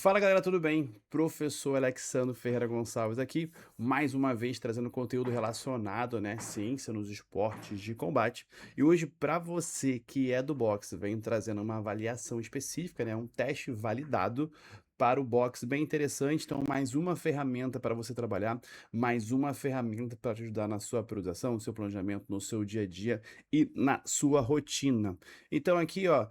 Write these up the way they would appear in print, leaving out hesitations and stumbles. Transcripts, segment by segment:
Fala galera, tudo bem? Professor Alexandre Ferreira Gonçalves aqui, mais uma vez trazendo conteúdo relacionado, né, ciência nos esportes de combate. E hoje, para você que é do boxe, venho trazendo uma avaliação específica, né, um teste validado para o boxe bem interessante. Então, mais uma ferramenta para você trabalhar, mais uma ferramenta para te ajudar na sua priorização, no seu planejamento, no seu dia a dia e na sua rotina. Então aqui, ó,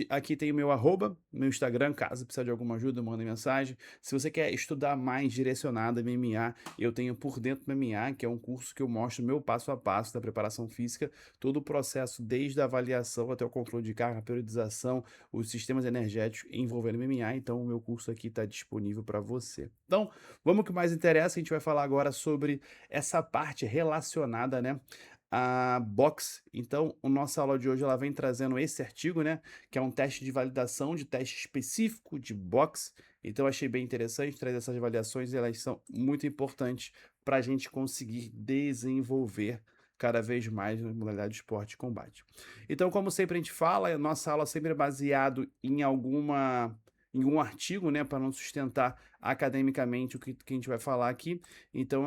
aqui tem o meu arroba, meu Instagram, caso precisar de alguma ajuda, manda mensagem. Se você quer estudar mais direcionado MMA, eu tenho Por Dentro do MMA, que é um curso que eu mostro meu passo a passo da preparação física, todo o processo desde a avaliação até o controle de carga, a periodização, os sistemas energéticos envolvendo MMA. Então o meu curso aqui está disponível para você. Então, vamos ao que mais interessa, a gente vai falar agora sobre essa parte relacionada, né, a box. Então, a nossa aula de hoje ela vem trazendo esse artigo, né, que é um teste de validação de teste específico de box. Então, eu achei bem interessante trazer essas avaliações, elas são muito importantes para a gente conseguir desenvolver cada vez mais na modalidade de esporte e combate. Então, como sempre a gente fala, a nossa aula sempre é baseado em um artigo, né, para não sustentar academicamente o que a gente vai falar aqui. Então,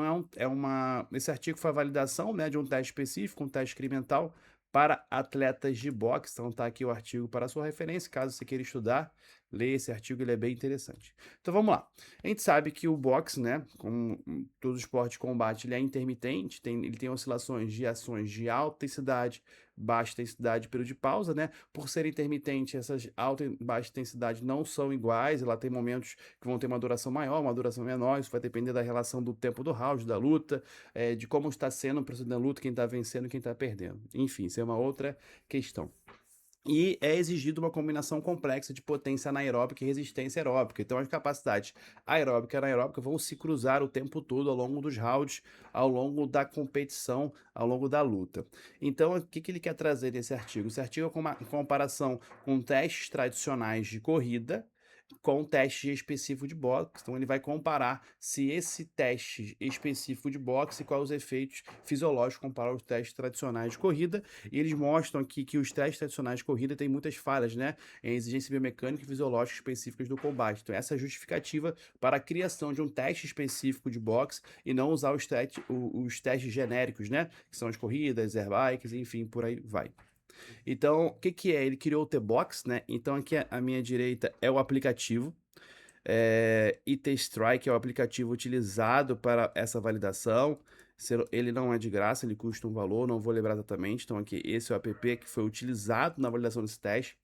esse artigo foi a validação, né, de um teste específico, um teste experimental para atletas de boxe. Então, tá aqui o artigo para a sua referência, caso você queira estudar, leia esse artigo, ele é bem interessante. Então, vamos lá. A gente sabe que o boxe, né, como todo esporte de combate, ele é intermitente, ele tem oscilações de ações de alta intensidade, baixa intensidade, período de pausa, né? Por ser intermitente, essas alta e baixa intensidade não são iguais, ela tem momentos que vão ter uma duração maior, uma duração menor, isso vai depender da relação do tempo do round, da luta, de como está sendo o processo da luta, quem está vencendo e quem está perdendo. Enfim, isso é uma outra questão. E é exigido uma combinação complexa de potência anaeróbica e resistência aeróbica. Então, as capacidades aeróbica e anaeróbica vão se cruzar o tempo todo ao longo dos rounds, ao longo da competição, ao longo da luta. Então, o que ele quer trazer nesse artigo? Esse artigo é uma comparação com testes tradicionais de corrida com teste específico de boxe. Então, ele vai comparar se esse teste específico de boxe, quais os efeitos fisiológicos comparar os testes tradicionais de corrida. E eles mostram aqui que os testes tradicionais de corrida têm muitas falhas, né, em exigência biomecânica e fisiológica específicas do combate. Então, essa é a justificativa para a criação de um teste específico de boxe e não usar os testes genéricos, né, que são as corridas, airbikes, enfim, por aí vai. Então, o que que é? Ele criou o T-Box, né? Então, aqui à minha direita é o aplicativo. IT Strike é o aplicativo utilizado para essa validação. Ele não é de graça, ele custa um valor, não vou lembrar exatamente. Então, aqui, esse é o app que foi utilizado na validação desse teste.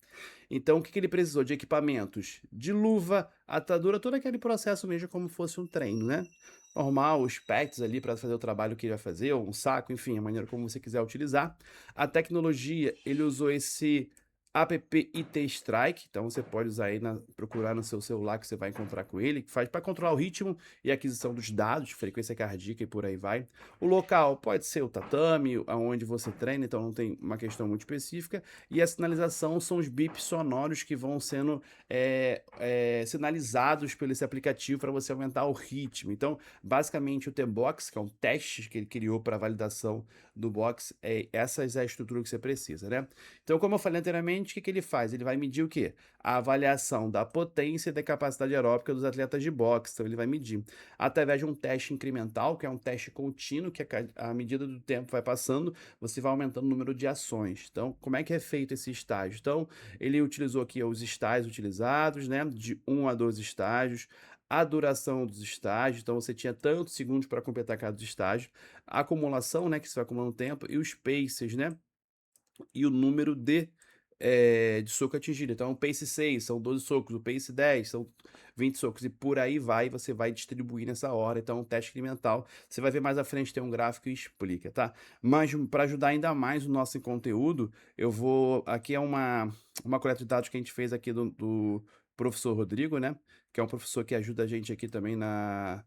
Então, o que que ele precisou? De equipamentos, de luva, atadura, todo aquele processo mesmo como fosse um treino, né? Normal, os packs ali para fazer o trabalho que ele vai fazer, ou um saco, enfim, a maneira como você quiser utilizar. A tecnologia, ele usou esse app IT Strike, então você pode usar aí, procurar no seu celular que você vai encontrar com ele, que faz para controlar o ritmo e aquisição dos dados, frequência cardíaca e por aí vai. O local pode ser o tatame, aonde você treina, então não tem uma questão muito específica. E a sinalização são os bips sonoros que vão sendo sinalizados pelo esse aplicativo para você aumentar o ritmo. Então, basicamente, o T-Box, que é um teste que ele criou para validação do box, essa é a estrutura que você precisa, né? Então, como eu falei anteriormente, o que que ele faz? Ele vai medir o quê? A avaliação da potência e da capacidade aeróbica dos atletas de boxe. Então, ele vai medir através de um teste incremental, que é um teste contínuo, que à medida do tempo vai passando, você vai aumentando o número de ações. Então, como é que é feito esse estágio? Então, ele utilizou aqui os estágios utilizados, né? De 1 a 12 estágios, a duração dos estágios, então você tinha tantos segundos para completar cada estágio, a acumulação, né? Que você vai acumulando tempo, e os paces, né? E o número de soco atingido. Então, o pace 6 são 12 socos, o pace 10 são 20 socos, e por aí vai, você vai distribuir nessa hora. Então, um teste experimental, você vai ver mais à frente, tem um gráfico que explica, tá? Mas, para ajudar ainda mais o nosso conteúdo, aqui é uma coleta de dados que a gente fez aqui do professor Rodrigo, né? Que é um professor que ajuda a gente aqui também na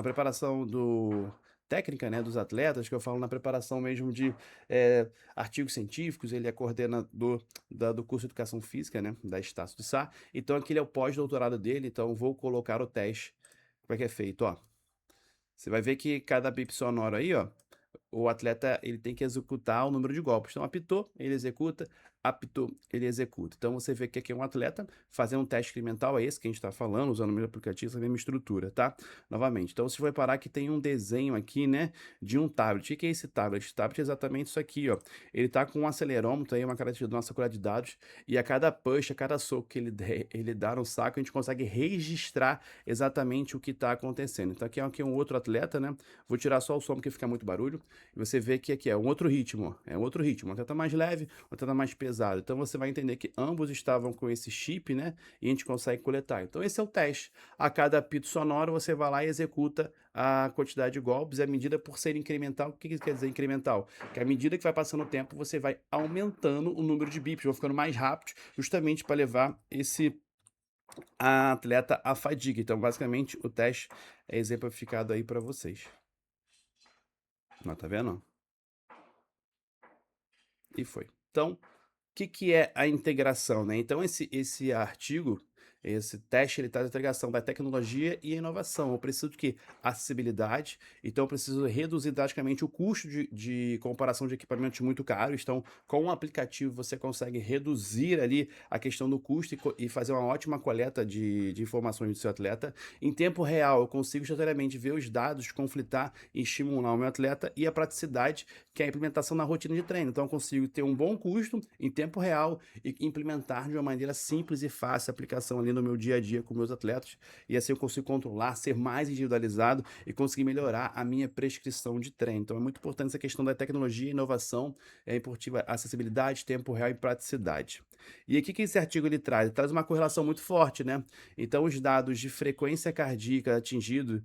preparação técnica, né, dos atletas, que eu falo na preparação mesmo de artigos científicos. Ele é coordenador do curso de Educação Física, né, da Estácio de Sá. Então, aquele é o pós-doutorado dele, então vou colocar o teste. Como é que é feito, ó. Você vai ver que cada bip sonoro aí, ó, o atleta ele tem que executar o número de golpes. Então, apitou, ele executa, apto, ele executa. Então você vê que aqui é um atleta fazendo um teste experimental, é esse que a gente está falando, usando o mesmo aplicativo, a mesma estrutura, tá? Novamente. Então você vai reparar que tem um desenho aqui, né, de um tablet. O que é esse tablet? Esse tablet é exatamente isso aqui, ó. Ele tá com um acelerômetro aí, uma característica da nossa coleta de dados, e a cada push, a cada soco que ele dá no saco, a gente consegue registrar exatamente o que está acontecendo. Então aqui é um outro atleta, né? Vou tirar só o som porque fica muito barulho. E você vê que aqui é um outro ritmo, ó. É um outro ritmo. Um atleta mais leve, um atleta mais pesado. Então você vai entender que ambos estavam com esse chip, né? E a gente consegue coletar. Então esse é o teste. A cada apito sonoro você vai lá e executa a quantidade de golpes e a medida por ser incremental. O que isso quer dizer incremental? Que à medida que vai passando o tempo, você vai aumentando o número de bips, vão ficando mais rápidos, justamente para levar esse atleta à fadiga. Então, basicamente, o teste é exemplificado aí para vocês. Ó, tá vendo? E foi. Então, que é a integração, né? Então esse artigo, esse teste, ele traz a integração da tecnologia e a inovação. Eu preciso de quê? Acessibilidade, então eu preciso reduzir drasticamente o custo de comparação de equipamentos muito caros. Então, com o aplicativo você consegue reduzir ali a questão do custo e fazer uma ótima coleta de informações do seu atleta. Em tempo real, eu consigo instantaneamente ver os dados, conflitar e estimular o meu atleta, e a praticidade, que é a implementação na rotina de treino. Então, eu consigo ter um bom custo em tempo real e implementar de uma maneira simples e fácil a aplicação ali no meu dia a dia com meus atletas, e assim eu consigo controlar, ser mais individualizado e conseguir melhorar a minha prescrição de treino. Então é muito importante essa questão da tecnologia, inovação, importiva, acessibilidade, tempo real e praticidade. E aqui que esse artigo ele traz? Ele traz uma correlação muito forte, né? Então os dados de frequência cardíaca atingido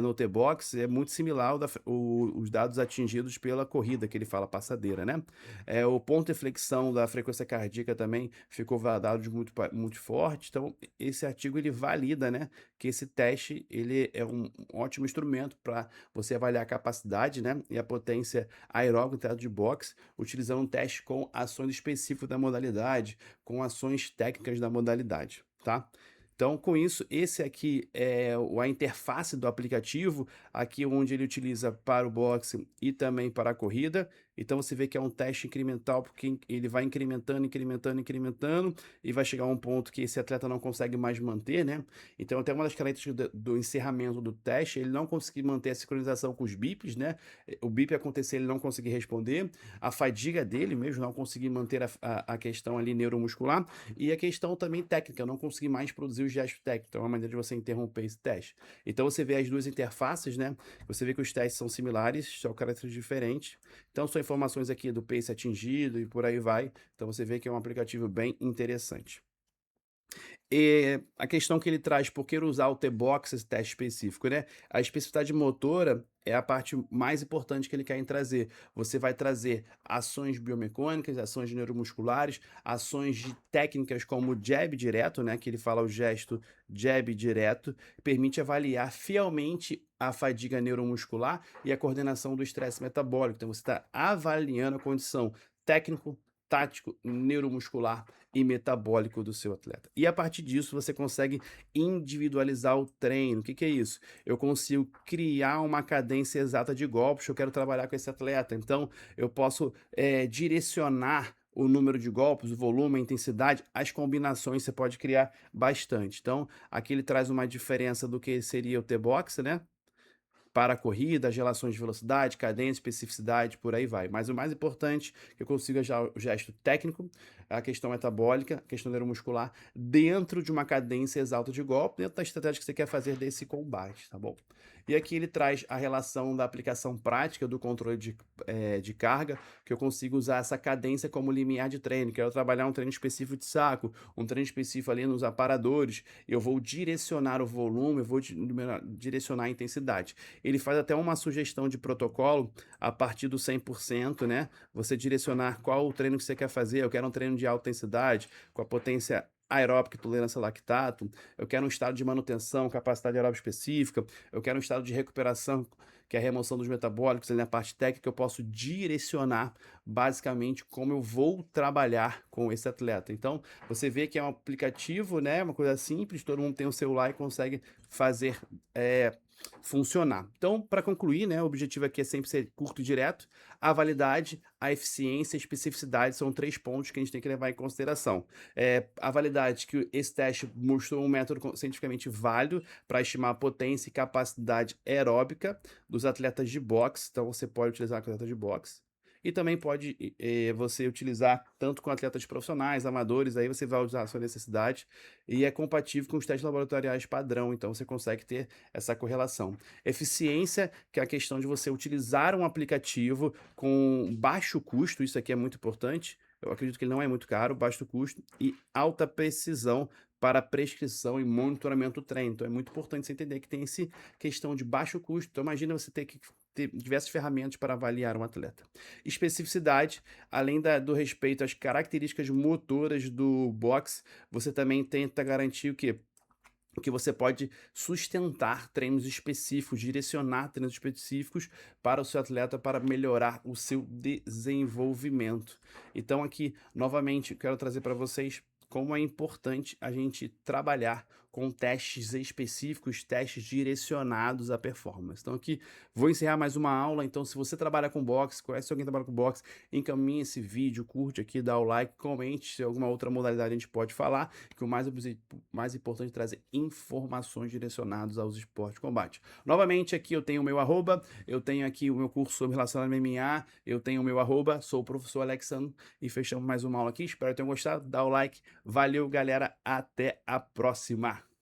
no T-Box é muito similar os dados atingidos pela corrida, que ele fala passadeira, né? O ponto de flexão da frequência cardíaca também ficou validado de muito forte. Então, esse artigo ele valida, né, que esse teste ele é um ótimo instrumento para você avaliar a capacidade, né, e a potência aeróbica do teatro de boxe, utilizando um teste com ações específicas da modalidade, com ações técnicas da modalidade, tá? Então, com isso, esse aqui é a interface do aplicativo, aqui onde ele utiliza para o boxe e também para a corrida. Então você vê que é um teste incremental, porque ele vai incrementando, incrementando, incrementando, e vai chegar a um ponto que esse atleta não consegue mais manter, né? Então, até uma das características do encerramento do teste, ele não conseguir manter a sincronização com os bips, né? O bip acontecer, ele não conseguir responder, a fadiga dele mesmo, não conseguir manter a questão ali neuromuscular, e a questão também técnica, não conseguir mais produzir o gesto técnico. Então, é uma maneira de você interromper esse teste. Então, você vê as duas interfaces, né? Você vê que os testes são similares, só características diferentes. Então, são informações aqui do pace atingido e por aí vai. Então, você vê que é um aplicativo bem interessante. E a questão que ele traz, por que usar o T-Box, esse teste específico, né? A especificidade motora é a parte mais importante que ele quer em trazer. Você vai trazer ações biomecânicas, ações neuromusculares, ações de técnicas como o jab direto, né? Que ele fala o gesto jab direto, permite avaliar fielmente a fadiga neuromuscular e a coordenação do estresse metabólico. Então, você está avaliando a condição técnico, tático, neuromuscular e metabólico do seu atleta. E a partir disso você consegue individualizar o treino. O que é isso? Eu consigo criar uma cadência exata de golpes que eu quero trabalhar com esse atleta. Então eu posso direcionar o número de golpes, o volume, a intensidade, as combinações você pode criar bastante. Então aqui ele traz uma diferença do que seria o T-Box, né? Para a corrida, as relações de velocidade, cadência, especificidade, por aí vai. Mas o mais importante, que eu consiga já o gesto técnico, a questão metabólica, a questão neuromuscular, dentro de uma cadência exalta de golpe, dentro da estratégia que você quer fazer desse combate, tá bom? E aqui ele traz a relação da aplicação prática do controle de carga, que eu consigo usar essa cadência como limiar de treino. Quero trabalhar um treino específico de saco, um treino específico ali nos aparadores, eu vou direcionar o volume, eu vou direcionar a intensidade. Ele faz até uma sugestão de protocolo a partir do 100%, né? Você direcionar qual o treino que você quer fazer. Eu quero um treino de alta intensidade, com a potência aeróbica e tolerância a lactato. Eu quero um estado de manutenção, capacidade aeróbica específica. Eu quero um estado de recuperação, que é a remoção dos metabólicos, ali na parte técnica, eu posso direcionar basicamente como eu vou trabalhar com esse atleta. Então, você vê que é um aplicativo, né, uma coisa simples, todo mundo tem um celular e consegue fazer, funcionar. Então, para concluir, né, o objetivo aqui é sempre ser curto e direto. A validade, a eficiência e a especificidade são 3 pontos que a gente tem que levar em consideração. A validade, que esse teste mostrou um método cientificamente válido para estimar a potência e capacidade aeróbica dos atletas de boxe, então você pode utilizar com atleta de boxe. E também pode você utilizar tanto com atletas profissionais, amadores, aí você vai usar a sua necessidade, e é compatível com os testes laboratoriais padrão, então você consegue ter essa correlação. Eficiência, que é a questão de você utilizar um aplicativo com baixo custo, isso aqui é muito importante, eu acredito que ele não é muito caro, baixo custo e alta precisão para prescrição e monitoramento do treino. Então é muito importante você entender que tem essa questão de baixo custo. Então imagina você ter que ter diversas ferramentas para avaliar um atleta. Especificidade, além do respeito às características motoras do boxe, você também tenta garantir o quê? Que você pode sustentar treinos específicos, direcionar treinos específicos para o seu atleta para melhorar o seu desenvolvimento. Então aqui, novamente, quero trazer para vocês como é importante a gente trabalhar com testes específicos, testes direcionados à performance. Então aqui vou encerrar mais uma aula, então se você trabalha com boxe, conhece alguém que trabalha com boxe, encaminhe esse vídeo, curte aqui, dá o like, comente se alguma outra modalidade a gente pode falar, que o mais importante é trazer informações direcionadas aos esportes de combate. Novamente aqui eu tenho o meu arroba, eu tenho aqui o meu curso sobre relacionamento MMA, eu tenho o meu arroba, sou o professor Alexandre, e fechamos mais uma aula aqui, espero que tenham gostado, dá o like, valeu galera, até a próxima!